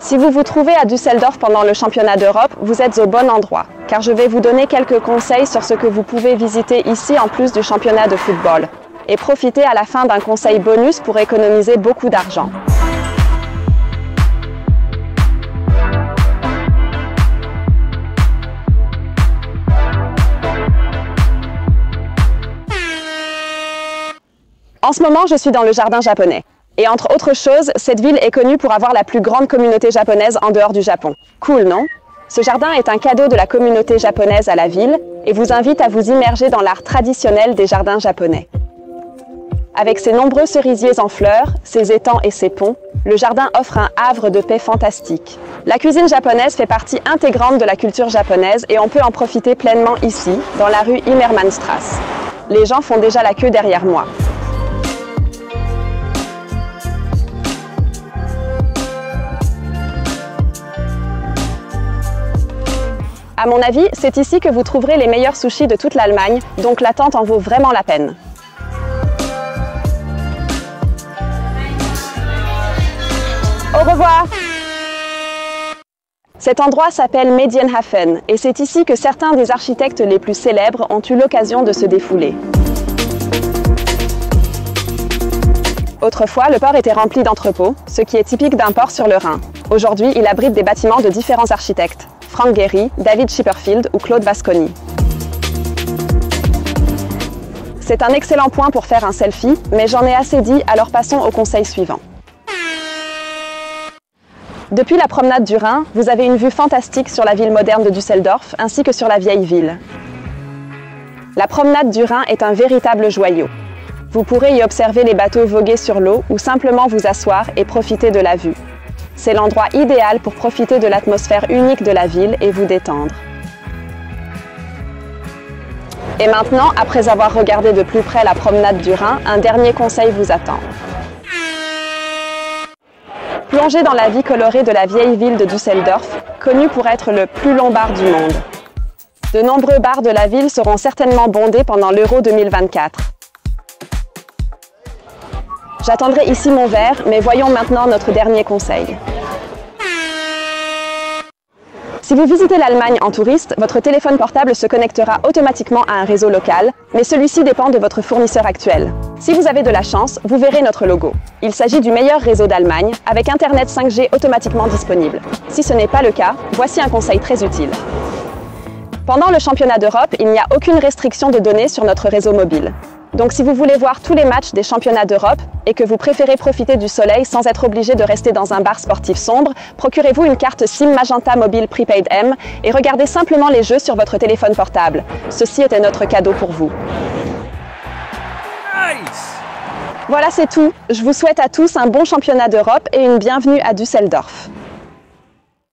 Si vous vous trouvez à Düsseldorf pendant le championnat d'Europe, vous êtes au bon endroit, car je vais vous donner quelques conseils sur ce que vous pouvez visiter ici en plus du championnat de football. Et profitez à la fin d'un conseil bonus pour économiser beaucoup d'argent. En ce moment, je suis dans le jardin japonais. Et entre autres choses, cette ville est connue pour avoir la plus grande communauté japonaise en dehors du Japon. Cool, non? Ce jardin est un cadeau de la communauté japonaise à la ville et vous invite à vous immerger dans l'art traditionnel des jardins japonais. Avec ses nombreux cerisiers en fleurs, ses étangs et ses ponts, le jardin offre un havre de paix fantastique. La cuisine japonaise fait partie intégrante de la culture japonaise et on peut en profiter pleinement ici, dans la rue Immermannstrasse. Les gens font déjà la queue derrière moi. À mon avis, c'est ici que vous trouverez les meilleurs sushis de toute l'Allemagne, donc l'attente en vaut vraiment la peine. Au revoir! Cet endroit s'appelle Medienhafen et c'est ici que certains des architectes les plus célèbres ont eu l'occasion de se défouler. Autrefois, le port était rempli d'entrepôts, ce qui est typique d'un port sur le Rhin. Aujourd'hui, il abrite des bâtiments de différents architectes. Frank Gehry, David Chipperfield ou Claude Vasconi. C'est un excellent point pour faire un selfie, mais j'en ai assez dit, alors passons au conseil suivant. Depuis la promenade du Rhin, vous avez une vue fantastique sur la ville moderne de Düsseldorf, ainsi que sur la vieille ville. La promenade du Rhin est un véritable joyau. Vous pourrez y observer les bateaux voguer sur l'eau ou simplement vous asseoir et profiter de la vue. C'est l'endroit idéal pour profiter de l'atmosphère unique de la ville et vous détendre. Et maintenant, après avoir regardé de plus près la promenade du Rhin, un dernier conseil vous attend. Plongez dans la vie colorée de la vieille ville de Düsseldorf, connue pour être le plus long bar du monde. De nombreux bars de la ville seront certainement bondés pendant l'Euro 2024. J'attendrai ici mon verre, mais voyons maintenant notre dernier conseil. Si vous visitez l'Allemagne en touriste, votre téléphone portable se connectera automatiquement à un réseau local, mais celui-ci dépend de votre fournisseur actuel. Si vous avez de la chance, vous verrez notre logo. Il s'agit du meilleur réseau d'Allemagne, avec Internet 5G automatiquement disponible. Si ce n'est pas le cas, voici un conseil très utile. Pendant le championnat d'Europe, il n'y a aucune restriction de données sur notre réseau mobile. Donc si vous voulez voir tous les matchs des championnats d'Europe et que vous préférez profiter du soleil sans être obligé de rester dans un bar sportif sombre, procurez-vous une carte SIM Magenta Mobile Prepaid M et regardez simplement les jeux sur votre téléphone portable. Ceci était notre cadeau pour vous. Nice! Voilà, c'est tout. Je vous souhaite à tous un bon championnat d'Europe et une bienvenue à Düsseldorf.